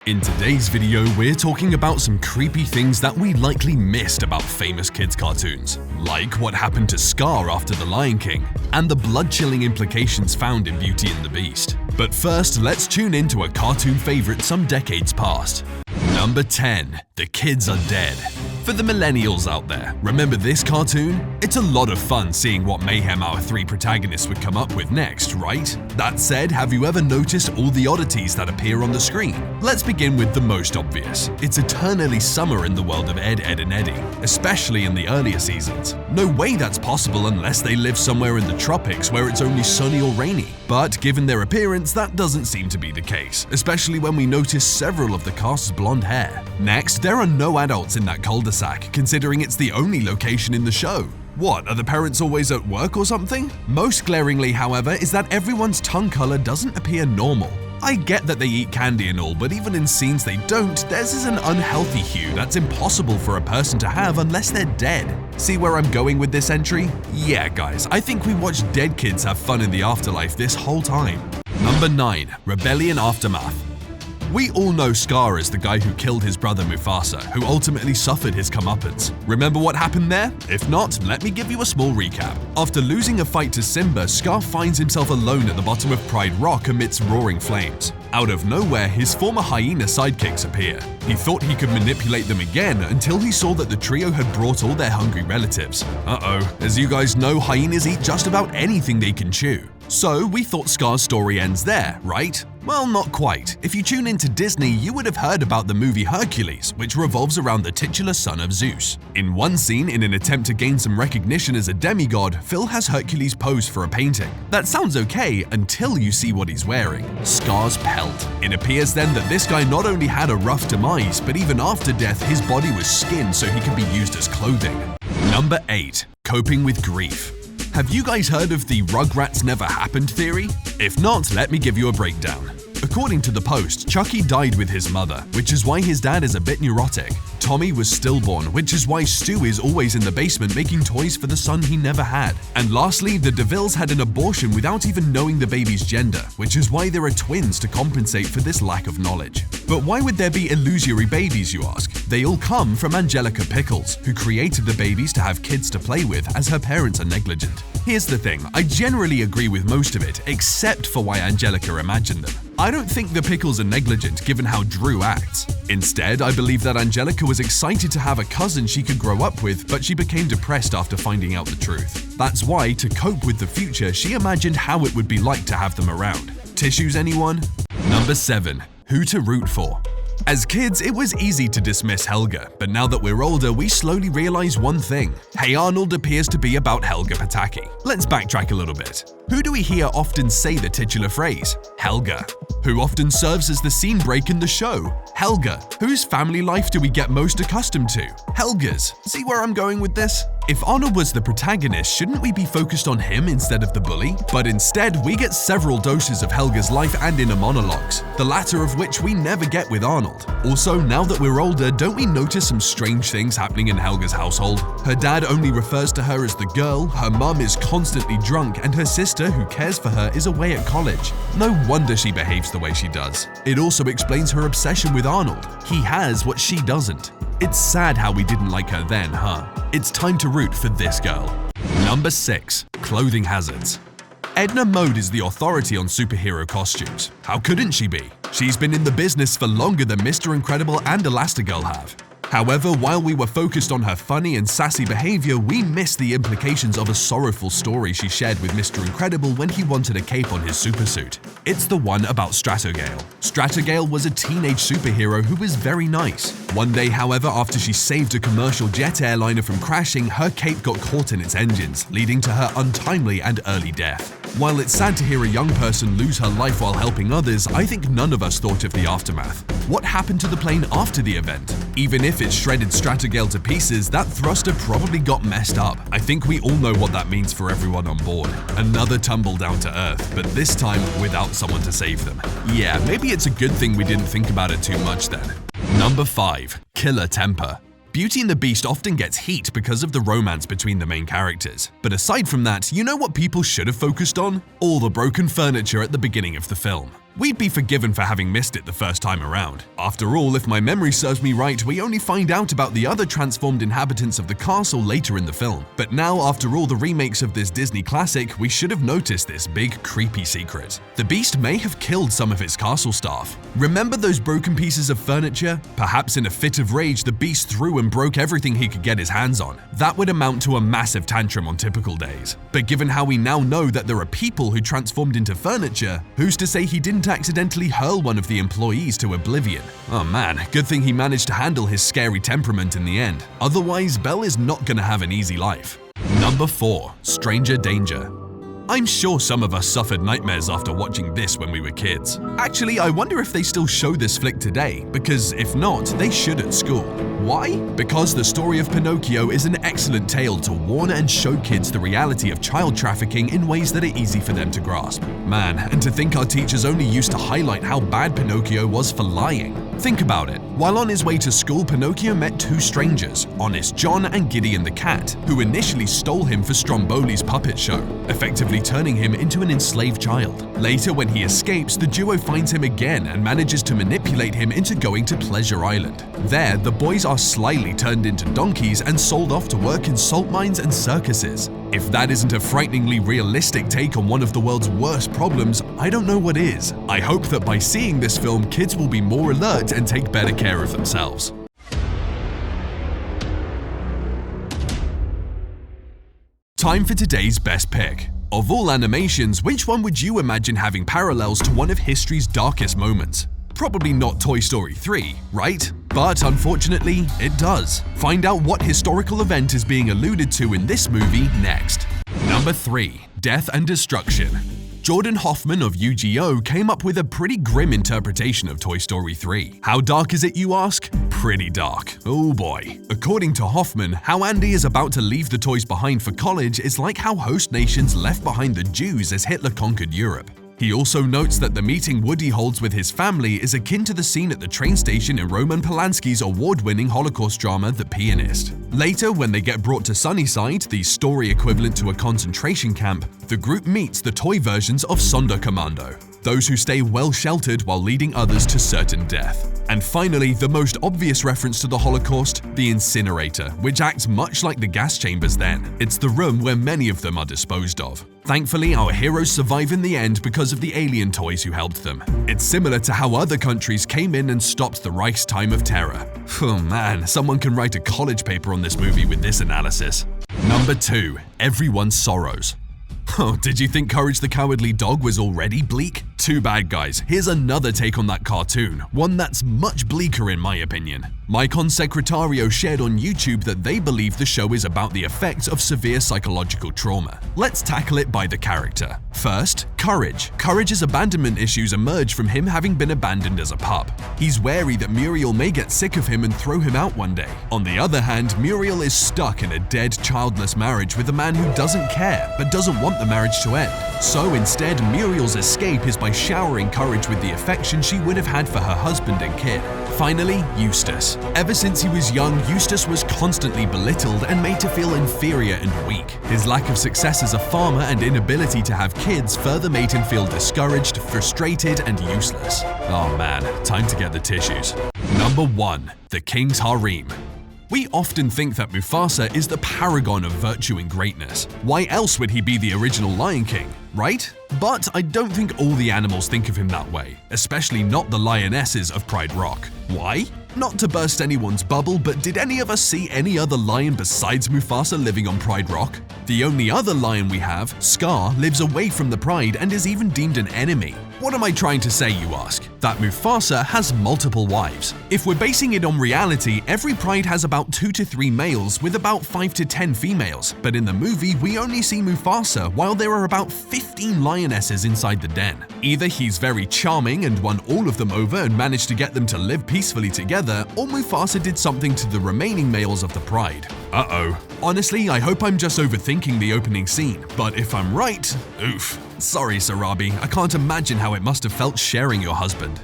In today's video, we're talking about some creepy things that we likely missed about famous kids' cartoons, like what happened to Scar after The Lion King, and the blood-chilling implications found in Beauty and the Beast. But first, let's tune into a cartoon favorite some decades past. Number 10. The Kids Are Dead. For the millennials out there, remember this cartoon? It's a lot of fun seeing what mayhem our three protagonists would come up with next, right? That said, have you ever noticed all the oddities that appear on the screen? Let's begin with the most obvious. It's eternally summer in the world of Ed, Edd and Eddy, especially in the earlier seasons. No way that's possible unless they live somewhere in the tropics where it's only sunny or rainy. But given their appearance, that doesn't seem to be the case, especially when we notice several of the cast's blonde hair. Next, there are no adults in that cul-de-sac, considering it's the only location in the show. What, are the parents always at work or something? Most glaringly, however, is that everyone's tongue color doesn't appear normal. I get that they eat candy and all, but even in scenes they don't, theirs is an unhealthy hue that's impossible for a person to have unless they're dead. See where I'm going with this entry? Yeah, guys, I think we watched dead kids have fun in the afterlife this whole time. Number 9. Rebellion Aftermath. We all know Scar as the guy who killed his brother Mufasa, who ultimately suffered his comeuppance. Remember what happened there? If not, let me give you a small recap. After losing a fight to Simba, Scar finds himself alone at the bottom of Pride Rock amidst roaring flames. Out of nowhere, his former hyena sidekicks appear. He thought he could manipulate them again until he saw that the trio had brought all their hungry relatives. Uh-oh, as you guys know, hyenas eat just about anything they can chew. So we thought Scar's story ends there, right? Well, not quite. If you tune into Disney, you would have heard about the movie Hercules, which revolves around the titular son of Zeus. In one scene, in an attempt to gain some recognition as a demigod, Phil has Hercules pose for a painting. That sounds okay until you see what he's wearing: Scar's pelt. It appears then that this guy not only had a rough demise, but even after death, his body was skinned so he could be used as clothing. Number 8. Coping with grief. Have you guys heard of the Rugrats Never Happened theory? If not, let me give you a breakdown. According to the Post, Chucky died with his mother, which is why his dad is a bit neurotic. Tommy was stillborn, which is why Stu is always in the basement making toys for the son he never had. And lastly, the DeVilles had an abortion without even knowing the baby's gender, which is why there are twins to compensate for this lack of knowledge. But why would there be illusory babies, you ask? They all come from Angelica Pickles, who created the babies to have kids to play with as her parents are negligent. Here's the thing, I generally agree with most of it, except for why Angelica imagined them. I don't think the Pickles are negligent given how Drew acts. Instead, I believe that Angelica was excited to have a cousin she could grow up with, but she became depressed after finding out the truth. That's why, to cope with the future, she imagined how it would be like to have them around. Tissues, anyone? Number 7. Who to root for. As kids, it was easy to dismiss Helga, but now that we're older, we slowly realize one thing. Hey Arnold appears to be about Helga Pataki. Let's backtrack a little bit. Who do we hear often say the titular phrase? Helga. Who often serves as the scene break in the show? Helga. Whose family life do we get most accustomed to? Helga's. See where I'm going with this? If Arnold was the protagonist, shouldn't we be focused on him instead of the bully? But instead, we get several doses of Helga's life and inner monologues, the latter of which we never get with Arnold. Also, now that we're older, don't we notice some strange things happening in Helga's household? Her dad only refers to her as the girl, her mum is constantly drunk, and her sister, who cares for her, is away at college. No wonder she behaves the way she does. It also explains her obsession with Arnold. He has what she doesn't. It's sad how we didn't like her then, huh? It's time to root for this girl. Number 6. Clothing hazards. Edna Mode is the authority on superhero costumes. How couldn't she be? She's been in the business for longer than Mr. Incredible and Elastigirl have. However, while we were focused on her funny and sassy behavior, we missed the implications of a sorrowful story she shared with Mr. Incredible when he wanted a cape on his supersuit. It's the one about Stratogale. Stratogale was a teenage superhero who was very nice. One day, however, after she saved a commercial jet airliner from crashing, her cape got caught in its engines, leading to her untimely and early death. While it's sad to hear a young person lose her life while helping others, I think none of us thought of the aftermath. What happened to the plane after the event? Even if it shredded Stratogale to pieces, that thruster probably got messed up. I think we all know what that means for everyone on board. Another tumble down to earth, but this time without someone to save them. Yeah, maybe it's a good thing we didn't think about it too much then. Number 5. Killer temper. Beauty and the Beast often gets heat because of the romance between the main characters. But aside from that, you know what people should have focused on? All the broken furniture at the beginning of the film. we'd be forgiven for having missed it the first time around. After all, if my memory serves me right, we only find out about the other transformed inhabitants of the castle later in the film. But now, after all the remakes of this Disney classic, we should have noticed this big, creepy secret. The Beast may have killed some of his castle staff. Remember those broken pieces of furniture? Perhaps in a fit of rage, the Beast threw and broke everything he could get his hands on. That would amount to a massive tantrum on typical days. But given how we now know that there are people who transformed into furniture, who's to say he didn't accidentally hurl one of the employees to oblivion? Oh man, good thing he managed to handle his scary temperament in the end. Otherwise, Belle is not gonna have an easy life. Number 4. Stranger Danger. I'm sure some of us suffered nightmares after watching this when we were kids. Actually, I wonder if they still show this flick today, because if not, they should at school. Why? Because the story of Pinocchio is an excellent tale to warn and show kids the reality of child trafficking in ways that are easy for them to grasp. Man, and to think our teachers only used to highlight how bad Pinocchio was for lying. Think about it. While on his way to school, Pinocchio met two strangers, Honest John and Gideon the Cat, who initially stole him for Stromboli's puppet show, effectively turning him into an enslaved child. Later, when he escapes, the duo finds him again and manages to manipulate him into going to Pleasure Island. There, the boys are slyly turned into donkeys and sold off to work in salt mines and circuses. If that isn't a frighteningly realistic take on one of the world's worst problems, I don't know what is. I hope that by seeing this film, kids will be more alert and take better care of themselves. Time for today's best pick. Of all animations, which one would you imagine having parallels to one of history's darkest moments? Probably not Toy Story 3, right? But unfortunately, it does. Find out what historical event is being alluded to in this movie next. Number 3. Death and Destruction. Jordan Hoffman of UGO came up with a pretty grim interpretation of Toy Story 3. How dark is it, you ask? Pretty dark. Oh boy. According to Hoffman, how Andy is about to leave the toys behind for college is like how host nations left behind the Jews as Hitler conquered Europe. He also notes that the meeting Woody holds with his family is akin to the scene at the train station in Roman Polanski's award-winning Holocaust drama The Pianist. Later, when they get brought to Sunnyside, the story equivalent to a concentration camp, the group meets the toy versions of Sonderkommando, those who stay well sheltered while leading others to certain death. And finally, the most obvious reference to the Holocaust, the incinerator, which acts much like the gas chambers then. It's the room where many of them are disposed of. Thankfully, our heroes survive in the end because of the alien toys who helped them. It's similar to how other countries came in and stopped the Reich's time of terror. Oh man, someone can write a college paper on this movie with this analysis. Number 2. Everyone's Sorrows. Oh, did you think Courage the Cowardly Dog was already bleak? Too bad, guys. Here's another take on that cartoon, one that's much bleaker in my opinion. Mycon Secretario shared on YouTube that they believe the show is about the effects of severe psychological trauma. Let's tackle it by the character. First, Courage. Courage's abandonment issues emerge from him having been abandoned as a pup. He's wary that Muriel may get sick of him and throw him out one day. On the other hand, Muriel is stuck in a dead, childless marriage with a man who doesn't care, but doesn't want the marriage to end. So instead, Muriel's escape is by showering Courage with the affection she would have had for her husband and kid. Finally, Eustace. Ever since he was young, Eustace was constantly belittled and made to feel inferior and weak. His lack of success as a farmer and inability to have kids further made him feel discouraged, frustrated, and useless. Oh man, time to get the tissues. Number 1. The King's Harem. We often think that Mufasa is the paragon of virtue and greatness. Why else would he be the original Lion King, right? But I don't think all the animals think of him that way, especially not the lionesses of Pride Rock. Why? Not to burst anyone's bubble, but did any of us see any other lion besides Mufasa living on Pride Rock? The only other lion we have, Scar, lives away from the Pride and is even deemed an enemy. What am I trying to say, you ask? That Mufasa has multiple wives. If we're basing it on reality, every Pride has about 2 to 3 males with about 5 to 10 females, but in the movie we only see Mufasa while there are about 15 lionesses inside the den. Either he's very charming and won all of them over and managed to get them to live peacefully together, or Mufasa did something to the remaining males of the Pride. Uh-oh. Honestly, I hope I'm just overthinking the opening scene, but if I'm right, oof. Sorry, Sarabi, I can't imagine how it must have felt sharing your husband.